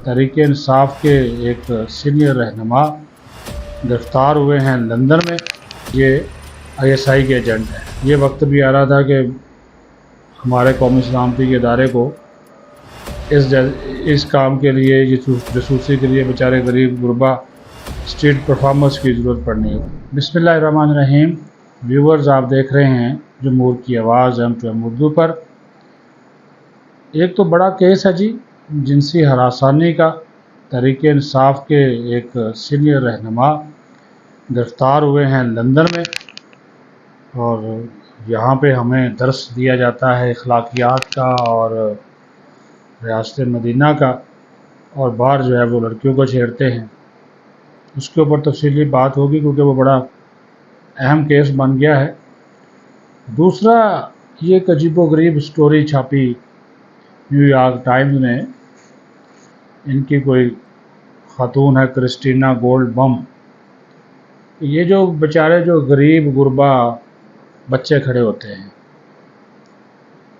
تحریک انصاف کے ایک سینئر رہنما گرفتار ہوئے ہیں لندن میں۔ یہ ISI کے ایجنٹ ہیں۔ یہ وقت بھی آ رہا تھا کہ ہمارے قومی سلامتی کے ادارے کو اس کام کے لیے، جاسوسی کے لیے بیچارے غریب غربا اسٹریٹ پرفارمرز کی ضرورت پڑنی ہے۔ بسم اللہ الرحمن الرحیم۔ ویورز، آپ دیکھ رہے ہیں جمہور کی آواز M2M اردو پر۔ ایک تو بڑا کیس ہے جی، جنسی ہراسانی کا۔ تحریک انصاف کے ایک سینئر رہنما گرفتار ہوئے ہیں لندن میں، اور یہاں پہ ہمیں درس دیا جاتا ہے اخلاقیات کا اور ریاست مدینہ کا، اور باہر جو ہے وہ لڑکیوں کو چھیڑتے ہیں۔ اس کے اوپر تفصیلی بات ہوگی کیونکہ وہ بڑا اہم کیس بن گیا ہے۔ دوسرا، یہ ایک عجیب و غریب سٹوری چھاپی نیو یارک ٹائمز نے۔ ان کی کوئی خاتون ہے کرسٹینا گولڈ بم۔ یہ جو بیچارے جو غریب غربا بچے کھڑے ہوتے ہیں،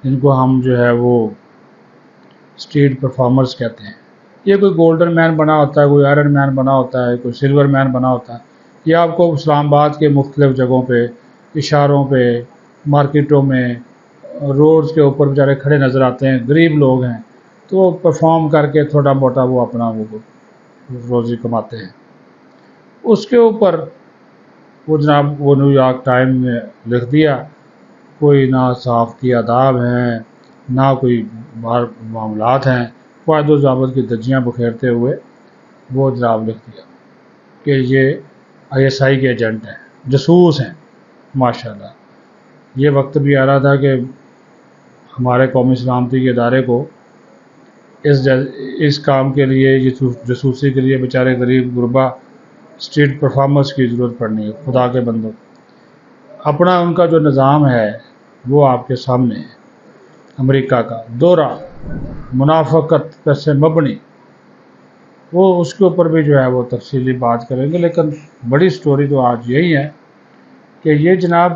ان کو ہم جو ہے وہ اسٹریٹ پرفارمرز کہتے ہیں۔ یہ کوئی گولڈن مین بنا ہوتا ہے، کوئی آئرن مین بنا ہوتا ہے، کوئی سلور مین بنا ہوتا ہے۔ یہ آپ کو اسلام آباد کے مختلف جگہوں پہ، اشاروں پہ، مارکیٹوں میں، روڈز کے اوپر بیچارے کھڑے نظر آتے ہیں، غریب لوگ ہیں، تو وہ پرفارم کر کے تھوڑا موٹا وہ اپنا وہ روزی کماتے ہیں۔ اس کے اوپر وہ جناب وہ نیو یارک ٹائم نے لکھ دیا، کوئی نہ صحافتی آداب ہیں، نہ کوئی معاملات ہیں، قواعد و ضوابط کی دھجیاں بکھیرتے ہوئے وہ جناب لکھ دیا کہ یہ ISI کے ایجنٹ ہیں، جاسوس ہیں۔ ماشاءاللہ، یہ وقت بھی آ رہا تھا کہ ہمارے قومی سلامتی کے ادارے کو اس کام کے لیے، جاسوسی کے لیے بیچارے غریب غربا اسٹریٹ پرفارمرز کی ضرورت پڑنی ہے۔ خدا کے بندوں، اپنا ان کا جو نظام ہے وہ آپ کے سامنے ہے۔ امریکہ کا دورہ، منافقت پر سے مبنی، وہ اس کے اوپر بھی جو ہے وہ تفصیلی بات کریں گے، لیکن بڑی سٹوری تو آج یہی ہے کہ یہ جناب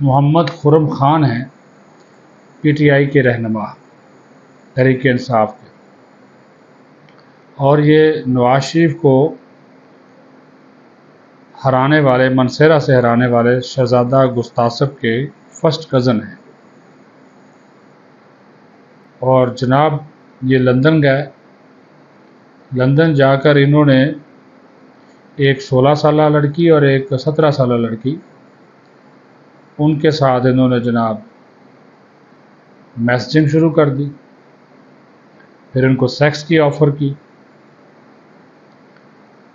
محمد خرم خان ہیں، PTI کے رہنما تحریک انصاف کے، اور یہ نواز شریف کو ہرانے والے، منصیرہ سے ہرانے والے شہزادہ گستاصب کے فرسٹ کزن ہیں۔ اور جناب یہ لندن گئے، لندن جا کر انہوں نے ایک 16 سالہ لڑکی اور ایک 17 سالہ لڑکی، ان کے ساتھ انہوں نے جناب میسجنگ شروع کر دی، پھر ان کو سیکس کی آفر کی،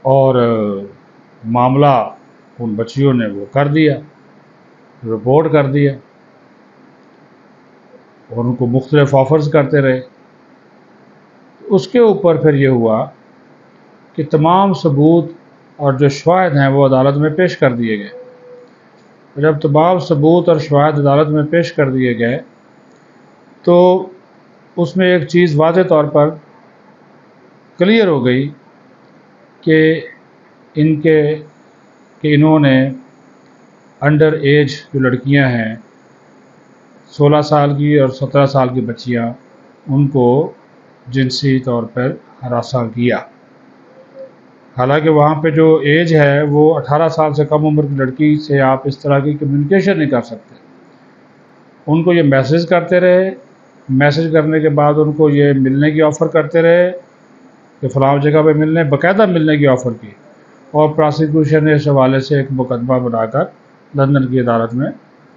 اور معاملہ ان بچیوں نے وہ کر دیا، رپورٹ کر دیا، اور ان کو مختلف آفرز کرتے رہے۔ اس کے اوپر پھر یہ ہوا کہ تمام ثبوت اور جو شواہد ہیں وہ عدالت میں پیش کر دیے گئے۔ جب تمام ثبوت اور شواہد عدالت میں پیش کر دیے گئے تو اس میں ایک چیز واضح طور پر کلیئر ہو گئی کہ انہوں نے انڈر ایج جو لڑکیاں ہیں، 16 سال کی اور 17 سال کی بچیاں، ان کو جنسی طور پر ہراساں کیا۔ حالانکہ وہاں پہ جو ایج ہے وہ 18 سال سے کم عمر کی لڑکی سے آپ اس طرح کی کمیونیکیشن نہیں کر سکتے۔ ان کو یہ میسج کرتے رہے، میسج کرنے کے بعد ان کو یہ ملنے کی آفر کرتے رہے کہ فلاں جگہ پہ ملنے، باقاعدہ ملنے کی آفر کی، اور پراسیکیوشن نے اس حوالے سے ایک مقدمہ بنا کر لندن کی عدالت میں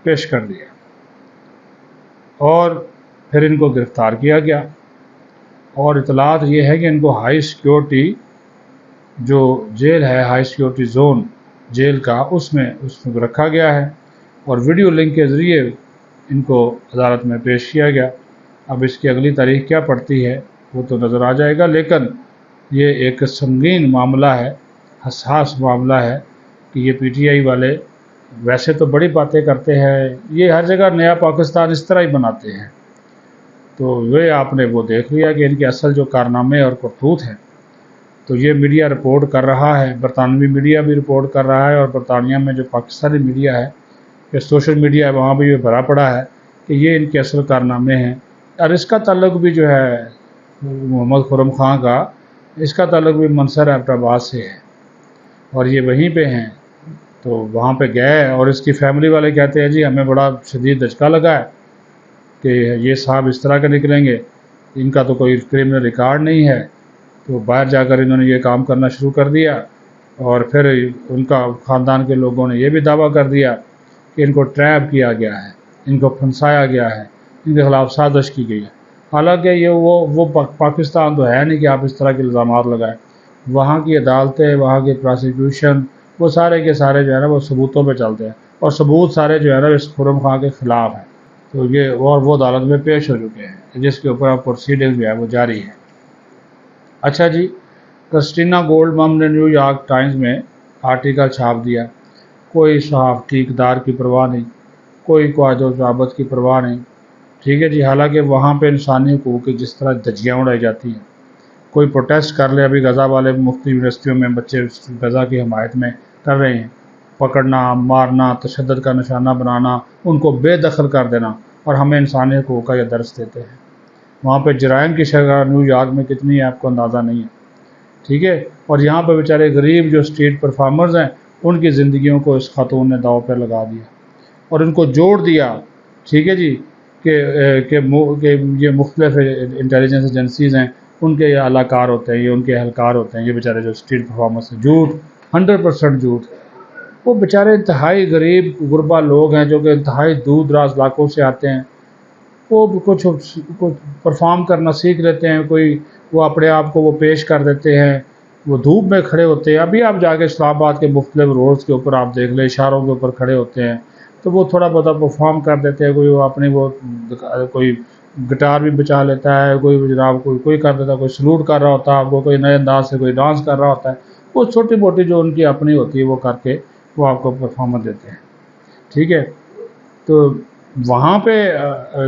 پیش کر دیا، اور پھر ان کو گرفتار کیا گیا۔ اور اطلاعات یہ ہے کہ ان کو ہائی سیکیورٹی جو جیل ہے، ہائی سیکیورٹی زون جیل کا، اس میں رکھا گیا ہے، اور ویڈیو لنک کے ذریعے ان کو عدالت میں پیش کیا گیا۔ اب اس کی اگلی تاریخ کیا پڑتی ہے وہ تو نظر آ جائے گا، لیکن یہ ایک سنگین معاملہ ہے، حساس معاملہ ہے کہ یہ PTI والے ویسے تو بڑی باتیں کرتے ہیں، یہ ہر جگہ نیا پاکستان اس طرح ہی بناتے ہیں، تو وہ آپ نے وہ دیکھ لیا کہ ان کے اصل جو کارنامے اور کرتوت ہیں، تو یہ میڈیا رپورٹ کر رہا ہے، برطانوی میڈیا بھی رپورٹ کر رہا ہے، اور برطانیہ میں جو پاکستانی میڈیا ہے، کہ سوشل میڈیا ہے، وہاں بھی یہ بھرا پڑا ہے کہ یہ ان کے اصل کارنامے ہیں۔ اور اس کا تعلق بھی جو ہے محمد خرم خان کا، اس کا تعلق بھی منصر ایبٹ آباد سے ہے اور یہ وہیں پہ ہیں. تو وہاں پہ گئے اور اس کی فیملی والے کہتے ہیں جی ہمیں بڑا شدید دھچکا لگا ہے کہ یہ صاحب اس طرح کے نکلیں گے، ان کا تو کوئی کرمنل ریکارڈ نہیں ہے. تو باہر جا کر انہوں نے یہ کام کرنا شروع کر دیا اور پھر ان کا خاندان کے لوگوں نے یہ بھی دعویٰ کر دیا کہ ان کو ٹریپ کیا گیا ہے، ان کو پھنسایا گیا ہے، ان کے خلاف سازش کی گئی ہے. حالانکہ یہ وہ پاکستان تو ہے نہیں کہ آپ اس طرح کے الزامات لگائیں. وہاں کی عدالتیں، وہاں کی پروسیکیوشن، وہ سارے کے سارے جو ہے نا وہ ثبوتوں پہ چلتے ہیں اور ثبوت سارے جو ہے نا اس خرم خان کے خلاف ہیں. تو یہ اور وہ عدالت میں پیش ہو چکے ہیں جس کے اوپر اب پروسیڈنگ جو ہے وہ جاری ہے. اچھا جی، کرسٹینا گولڈ مم نے نیو یارک ٹائمز میں آرٹیکل چھاپ دیا. کوئی صحافتی اقدار کی پرواہ نہیں، کوئی قواعد و ضوابط کی پرواہ نہیں. ٹھیک ہے جی، حالانکہ وہاں پہ انسانی حقوق کی جس طرح دھجیاں اڑائی جاتی ہیں. کوئی پروٹیسٹ کر لے، ابھی غزہ والے مختلف یونیورسٹیوں میں بچے غزہ کی حمایت میں کر رہے ہیں، پکڑنا، مارنا، تشدد کا نشانہ بنانا، ان کو بے دخل کر دینا، اور ہمیں انسانی حقوق کا یہ درس دیتے ہیں. وہاں پہ جرائم کی شرح نیو یارک میں کتنی ہے آپ کو اندازہ نہیں ہے. ٹھیک ہے، اور یہاں پہ بیچارے غریب جو اسٹریٹ پرفارمرز ہیں ان کی زندگیوں کو اس خاتون نے داؤ پہ لگا دیا اور ان کو جوڑ دیا. ٹھیک ہے جی، کہ یہ مختلف انٹیلیجنس ایجنسیز ہیں، ان کے یہ اعلاکار ہوتے ہیں، یہ ان کے اہلکار ہوتے ہیں، یہ بیچارے جو اسٹریٹ پرفارمرز ہیں. جھوٹ، 100% جھوٹ. وہ بیچارے انتہائی غریب غربا لوگ ہیں جو کہ انتہائی دور دراز علاقوں سے آتے ہیں. وہ کچھ پرفارم کرنا سیکھ لیتے ہیں، کوئی وہ اپنے آپ کو وہ پیش کر دیتے ہیں، وہ دھوپ میں کھڑے ہوتے ہیں. ابھی آپ جا کے اسلام آباد کے مختلف روڈز کے اوپر آپ دیکھ لیں، اشاروں کے اوپر کھڑے ہوتے ہیں تو وہ تھوڑا بہت پرفارم کر دیتے ہیں. کوئی وہ اپنی وہ کوئی گٹار بھی بجا لیتا ہے، کوئی جناب کوئی کر دیتا ہے، کوئی سلوٹ کر رہا ہوتا ہے آپ کو، کوئی نئے انداز سے کوئی ڈانس کر رہا ہوتا ہے. وہ چھوٹی موٹی جو ان کی اپنی ہوتی ہے وہ کر کے وہ آپ کو پرفارمنس دیتے ہیں. ٹھیک ہے، تو وہاں پہ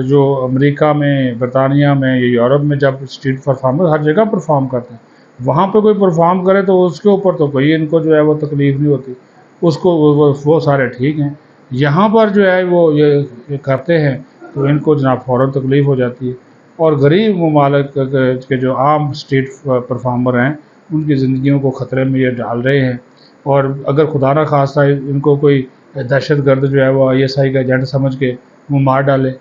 جو امریکہ میں، برطانیہ میں یا یورپ میں جب اسٹریٹ پرفارمر ہر جگہ پرفارم کرتے ہیں، وہاں پہ کوئی پرفارم کرے تو اس کے اوپر تو کوئی ان کو جو ہے وہ تکلیف نہیں ہوتی، اس کو وہ سارے ٹھیک ہیں. یہاں پر جو ہے وہ یہ کرتے ہیں تو ان کو جناب فوراً تکلیف ہو جاتی ہے. اور غریب ممالک کے جو عام اسٹریٹ پرفارمر ہیں ان کی زندگیوں کو خطرے میں یہ ڈال رہے ہیں. اور اگر خدا نہ خواستہ ان کو کوئی دہشت گرد جو ہے وہ ISI کا ایجنٹ سمجھ کے وہ مار ڈالے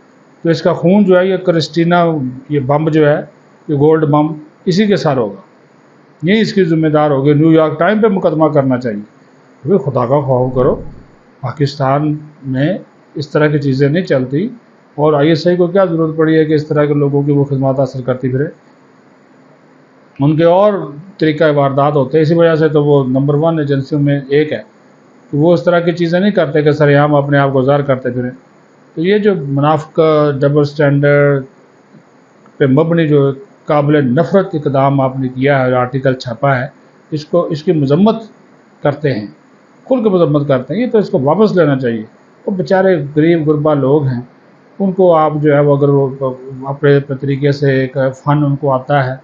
تو اس کا خون جو ہے یہ کرسٹینا، یہ بم جو ہے، یہ گولڈ بم اسی کے ساتھ ہوگا، یہی اس کی ذمہ دار ہوگی. نیو یارک ٹائم پہ مقدمہ کرنا چاہیے. کیونکہ خدا کا خوف کرو، پاکستان میں اس طرح کی چیزیں نہیں چلتی، اور ISI کو کیا ضرورت پڑی ہے کہ اس طرح کے لوگوں کی وہ خدمات حاصل کرتی پھرے. ان کے اور طریقہ واردات ہوتے ہیں، اسی وجہ سے تو وہ نمبر 1 ایجنسیوں میں ایک ہے. تو وہ اس طرح کی چیزیں نہیں کرتے کہ سر عام اپنے آپ کو ظاہر کرتے پھریں. تو یہ جو منافقت، ڈبل سٹینڈرڈ پہ مبنی جو قابل نفرت اقدام آپ نے کیا ہے، آرٹیکل چھاپا ہے، اس کی مذمت کرتے ہیں، کھل کے مذمت کرتے ہیں. یہ تو اس کو واپس لینا چاہیے. وہ بیچارے غریب غربا لوگ ہیں، ان کو آپ جو ہے وہ اگر وہ اپنے طریقے سے ایک فن ان کو آتا ہے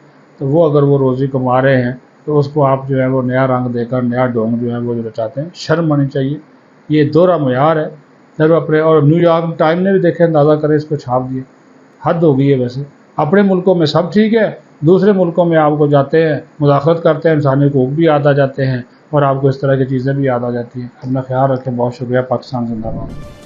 تو وہ اگر وہ روزی کما رہے ہیں تو اس کو آپ جو ہے وہ نیا رنگ دے کر نیا ڈھونگ جو ہے وہ جو چاہتے ہیں. شرم آنی چاہیے. یہ دوہرا معیار ہے. جب اپنے اور نیو یارک ٹائم نے بھی دیکھے، اندازہ کرے، اس کو چھاپ دیے. حد ہو گئی ہے. ویسے اپنے ملکوں میں سب ٹھیک ہے، دوسرے ملکوں میں آپ کو جاتے ہیں، مداخلت کرتے ہیں، انسانی حقوق بھی یاد آ جاتے ہیں اور آپ کو اس طرح کی چیزیں بھی یاد آ جاتی ہیں. اپنا خیال رکھیں. بہت شکریہ. پاکستان زندہ باد.